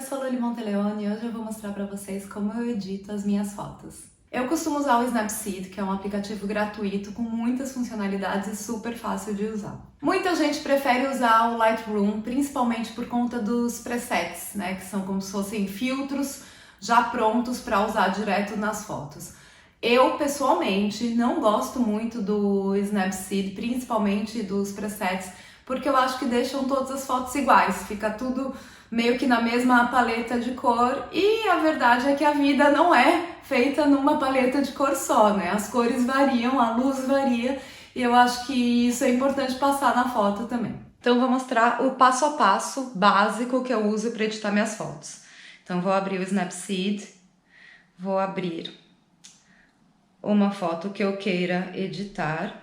sou Loli Monteleone e hoje eu vou mostrar para vocês como eu edito as minhas fotos. Eu costumo usar o Snapseed, que é um aplicativo gratuito com muitas funcionalidades e super fácil de usar. Muita gente prefere usar o Lightroom, principalmente por conta dos presets, né, que são como se fossem filtros já prontos para usar direto nas fotos. Eu, pessoalmente, não gosto muito do Snapseed, principalmente dos presets, porque eu acho que deixam todas as fotos iguais, fica tudo meio que na mesma paleta de cor e a verdade é que a vida não é feita numa paleta de cor só, né? As cores variam, a luz varia e eu acho que isso é importante passar na foto também. Então vou mostrar o passo a passo básico que eu uso para editar minhas fotos. Então vou abrir o Snapseed, vou abrir uma foto que eu queira editar.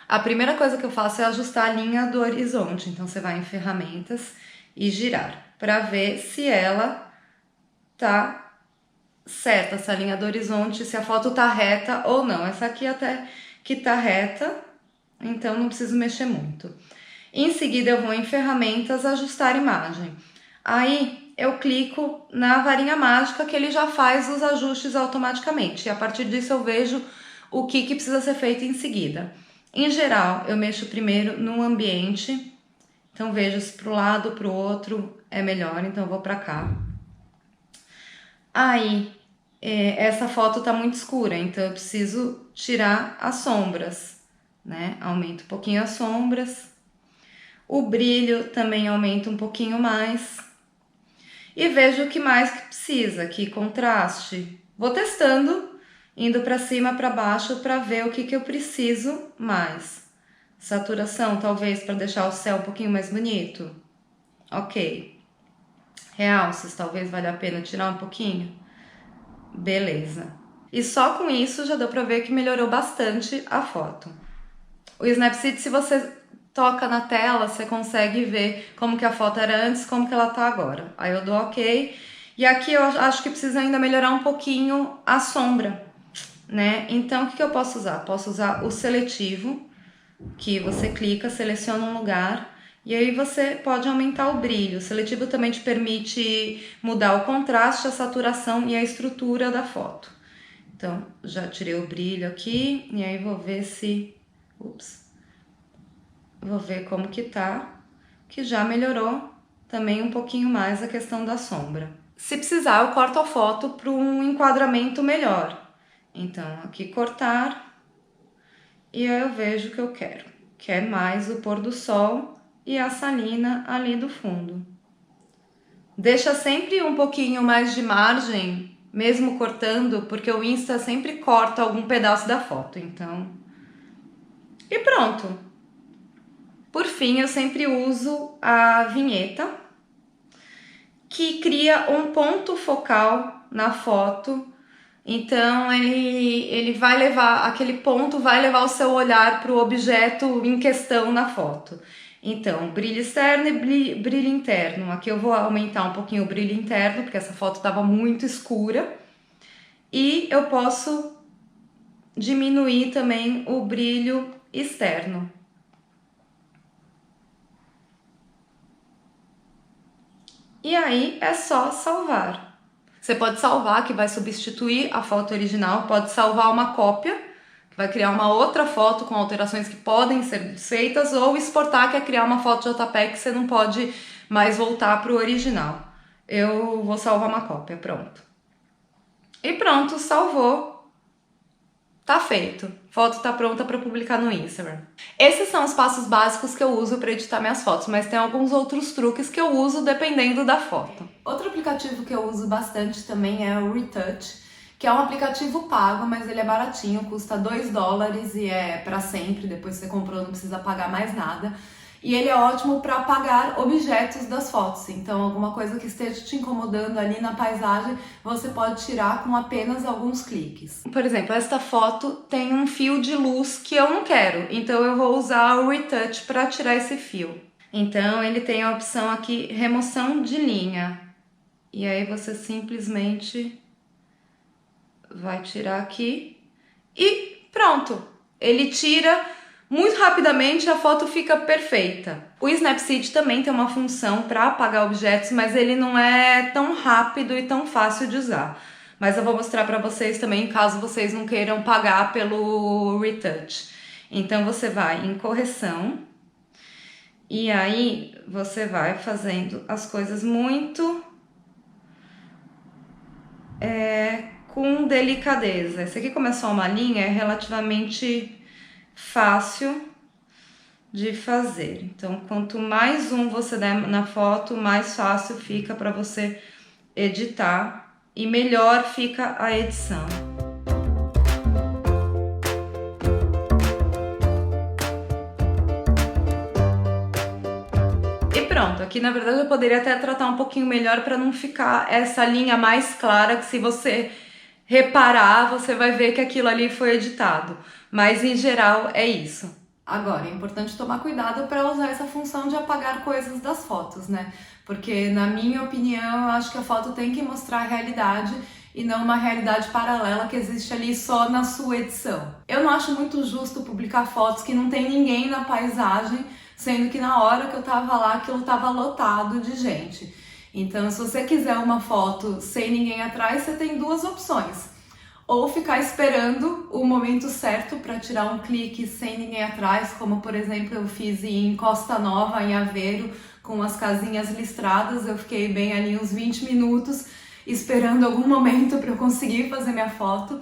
A primeira coisa que eu faço é ajustar a linha do horizonte, então você vai em ferramentas e girar, para ver se ela tá certa, essa linha do horizonte, se a foto tá reta ou não. Essa aqui até que tá reta, então não preciso mexer muito. Em seguida eu vou em ferramentas, ajustar imagem. Aí eu clico na varinha mágica que ele já faz os ajustes automaticamente, e a partir disso eu vejo o que precisa ser feito em seguida. Em geral, eu mexo primeiro no ambiente, então vejo se para o lado ou para o outro é melhor, então eu vou para cá. Aí, essa foto tá muito escura, então eu preciso tirar as sombras, né? Aumento um pouquinho as sombras. O brilho também aumenta um pouquinho mais. E vejo o que mais que precisa, que contraste. Vou testando, indo para cima, para baixo, para ver o que eu preciso mais. Saturação, talvez, para deixar o céu um pouquinho mais bonito. Ok. Realces, talvez valha a pena tirar um pouquinho. Beleza. E só com isso já deu para ver que melhorou bastante a foto. O Snapseed, se você toca na tela, você consegue ver como que a foto era antes, como que ela tá agora. Aí eu dou ok. E aqui eu acho que precisa ainda melhorar um pouquinho a sombra, né? Então, o que eu posso usar? Posso usar o seletivo, que você clica, seleciona um lugar, e aí você pode aumentar o brilho. O seletivo também te permite mudar o contraste, a saturação e a estrutura da foto. Então, já tirei o brilho aqui, e aí vou ver se... Vou ver como que tá, que já melhorou também um pouquinho mais a questão da sombra. Se precisar, eu corto a foto para um enquadramento melhor. Então, aqui cortar, e aí eu vejo o que eu quero, que é mais o pôr do sol e a salina ali do fundo. Deixa sempre um pouquinho mais de margem, mesmo cortando, porque o Insta sempre corta algum pedaço da foto, então... E pronto! Por fim, eu sempre uso a vinheta, que cria um ponto focal na foto. Então, ele vai levar, aquele ponto vai levar o seu olhar para o objeto em questão na foto. Então, brilho externo e brilho interno. Aqui eu vou aumentar um pouquinho o brilho interno, porque essa foto estava muito escura. E eu posso diminuir também o brilho externo. E aí é só salvar. Você pode salvar, que vai substituir a foto original, pode salvar uma cópia, que vai criar uma outra foto com alterações que podem ser feitas, ou exportar, que é criar uma foto JPEG que você não pode mais voltar para o original. Eu vou salvar uma cópia, pronto. E pronto, salvou. Tá feito. Foto tá pronta para publicar no Instagram. Esses são os passos básicos que eu uso para editar minhas fotos, mas tem alguns outros truques que eu uso dependendo da foto. Outro aplicativo que eu uso bastante também é o Retouch, que é um aplicativo pago, mas ele é baratinho, custa $2 e é para sempre, depois que você comprou não precisa pagar mais nada. E ele é ótimo para apagar objetos das fotos, então alguma coisa que esteja te incomodando ali na paisagem, você pode tirar com apenas alguns cliques. Por exemplo, esta foto tem um fio de luz que eu não quero, então eu vou usar o Retouch para tirar esse fio. Então ele tem a opção aqui, remoção de linha, e aí você simplesmente vai tirar aqui e pronto! Ele tira muito rapidamente a foto fica perfeita. O Snapseed também tem uma função para apagar objetos, mas ele não é tão rápido e tão fácil de usar. Mas eu vou mostrar para vocês também, caso vocês não queiram pagar pelo Retouch. Então você vai em correção e aí você vai fazendo as coisas muito com delicadeza. Esse aqui, como é só uma linha, é relativamente fácil de fazer. Então, quanto mais zoom você der na foto, mais fácil fica para você editar e melhor fica a edição. E pronto, aqui na verdade eu poderia até tratar um pouquinho melhor para não ficar essa linha mais clara, que se você reparar, você vai ver que aquilo ali foi editado. Mas em geral é isso. Agora, é importante tomar cuidado para usar essa função de apagar coisas das fotos, né? Porque, na minha opinião, eu acho que a foto tem que mostrar a realidade e não uma realidade paralela que existe ali só na sua edição. Eu não acho muito justo publicar fotos que não tem ninguém na paisagem, sendo que na hora que eu tava lá, aquilo tava lotado de gente. Então, se você quiser uma foto sem ninguém atrás, você tem duas opções. Ou ficar esperando o momento certo para tirar um clique sem ninguém atrás, como por exemplo eu fiz em Costa Nova, em Aveiro, com as casinhas listradas. Eu fiquei bem ali uns 20 minutos esperando algum momento para eu conseguir fazer minha foto.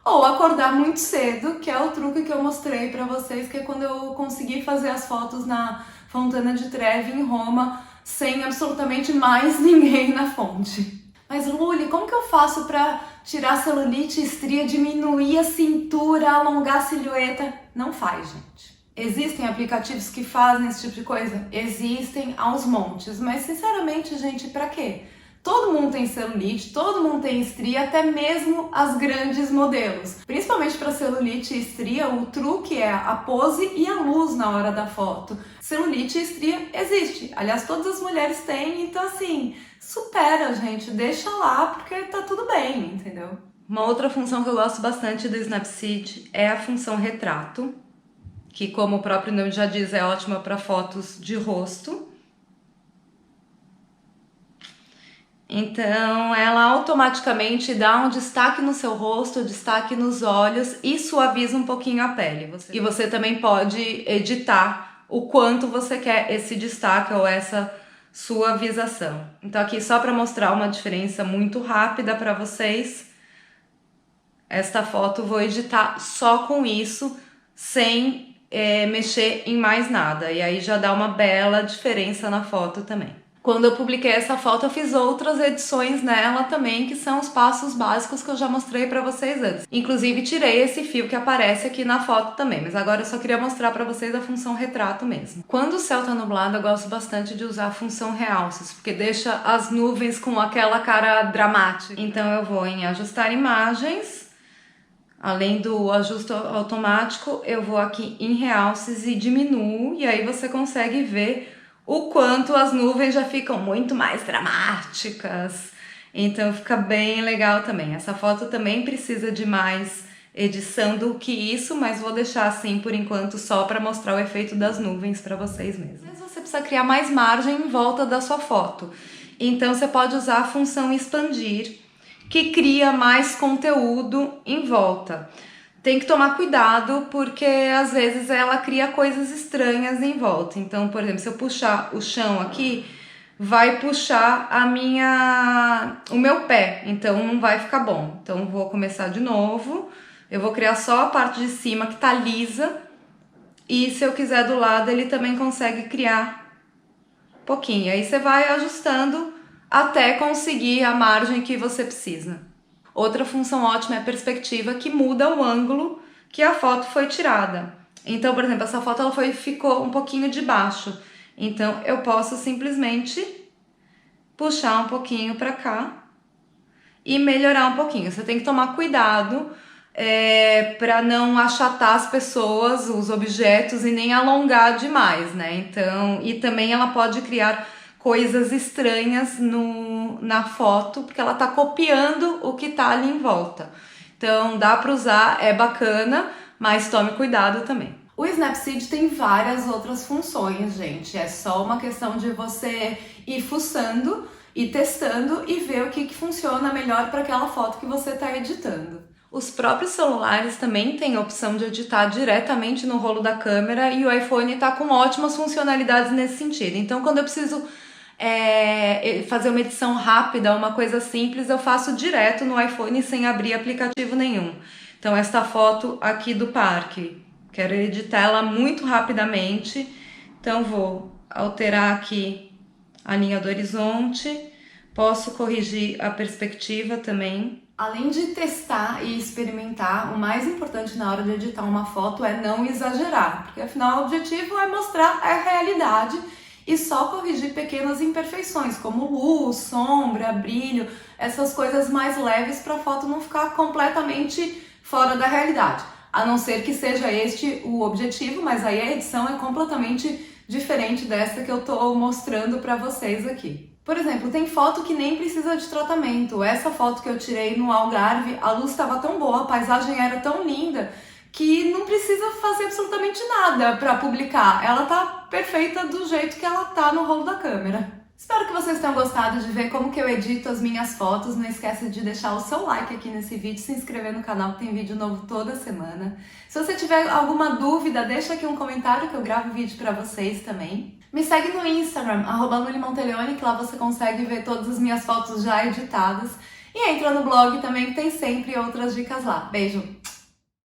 Ou acordar muito cedo, que é o truque que eu mostrei para vocês, que é quando eu consegui fazer as fotos na Fontana di Trevi, em Roma, sem absolutamente mais ninguém na fonte. Mas Luli, como que eu faço para tirar celulite, estria, diminuir a cintura, alongar a silhueta? Não faz, gente. Existem aplicativos que fazem esse tipo de coisa? Existem aos montes, mas sinceramente, gente, pra quê? Todo mundo tem celulite, todo mundo tem estria, até mesmo as grandes modelos. Principalmente para celulite e estria, o truque é a pose e a luz na hora da foto. Celulite e estria existe. Aliás, todas as mulheres têm, então assim, supera, gente, deixa lá porque tá tudo bem, entendeu? Uma outra função que eu gosto bastante do Snapseed é a função retrato, que como o próprio nome já diz, é ótima para fotos de rosto. Então, ela automaticamente dá um destaque no seu rosto, destaque nos olhos e suaviza um pouquinho a pele. E você também pode editar o quanto você quer esse destaque ou essa suavização. Então, aqui só para mostrar uma diferença muito rápida para vocês, esta foto eu vou editar só com isso, sem mexer em mais nada. E aí já dá uma bela diferença na foto também. Quando eu publiquei essa foto, eu fiz outras edições nela também, que são os passos básicos que eu já mostrei pra vocês antes. Inclusive, tirei esse fio que aparece aqui na foto também, mas agora eu só queria mostrar pra vocês a função retrato mesmo. Quando o céu tá nublado, eu gosto bastante de usar a função realces, porque deixa as nuvens com aquela cara dramática. Então eu vou em ajustar imagens, além do ajuste automático, eu vou aqui em realces e diminuo, e aí você consegue ver o quanto as nuvens já ficam muito mais dramáticas. Então fica bem legal também. Essa foto também precisa de mais edição do que isso, mas vou deixar assim por enquanto só para mostrar o efeito das nuvens para vocês mesmos. Mas você precisa criar mais margem em volta da sua foto. Então você pode usar a função expandir, que cria mais conteúdo em volta. Tem que tomar cuidado porque às vezes ela cria coisas estranhas em volta. Então, por exemplo, se eu puxar o chão aqui, vai puxar o meu pé, então não vai ficar bom. Então vou começar de novo, eu vou criar só a parte de cima que tá lisa, e se eu quiser do lado ele também consegue criar um pouquinho. Aí você vai ajustando até conseguir a margem que você precisa. Outra função ótima é a perspectiva, que muda o ângulo que a foto foi tirada. Então, por exemplo, essa foto ela ficou um pouquinho de baixo. Então, eu posso simplesmente puxar um pouquinho para cá e melhorar um pouquinho. Você tem que tomar cuidado para não achatar as pessoas, os objetos, e nem alongar demais, né? Então, e também ela pode criar coisas estranhas na foto, porque ela tá copiando o que tá ali em volta. Então dá para usar, é bacana, mas tome cuidado também. O Snapseed tem várias outras funções, gente. É só uma questão de você ir fuçando e testando e ver o que funciona melhor para aquela foto que você está editando. Os próprios celulares também têm a opção de editar diretamente no rolo da câmera e o iPhone está com ótimas funcionalidades nesse sentido. Então, quando eu preciso fazer uma edição rápida, uma coisa simples, eu faço direto no iPhone sem abrir aplicativo nenhum. Então, esta foto aqui do parque, quero editar ela muito rapidamente, então vou alterar aqui a linha do horizonte, posso corrigir a perspectiva também. Além de testar e experimentar, o mais importante na hora de editar uma foto é não exagerar, porque afinal o objetivo é mostrar a realidade e só corrigir pequenas imperfeições, como luz, sombra, brilho, essas coisas mais leves para a foto não ficar completamente fora da realidade. A não ser que seja este o objetivo, mas aí a edição é completamente diferente dessa que eu estou mostrando para vocês aqui. Por exemplo, tem foto que nem precisa de tratamento. Essa foto que eu tirei no Algarve, a luz estava tão boa, a paisagem era tão linda, que não precisa fazer absolutamente nada para publicar. Ela tá perfeita do jeito que ela tá no rolo da câmera. Espero que vocês tenham gostado de ver como que eu edito as minhas fotos. Não esquece de deixar o seu like aqui nesse vídeo, se inscrever no canal que tem vídeo novo toda semana. Se você tiver alguma dúvida, deixa aqui um comentário que eu gravo vídeo para vocês também. Me segue no Instagram, @lulimontelleone, que lá você consegue ver todas as minhas fotos já editadas. E entra no blog também, que tem sempre outras dicas lá. Beijo!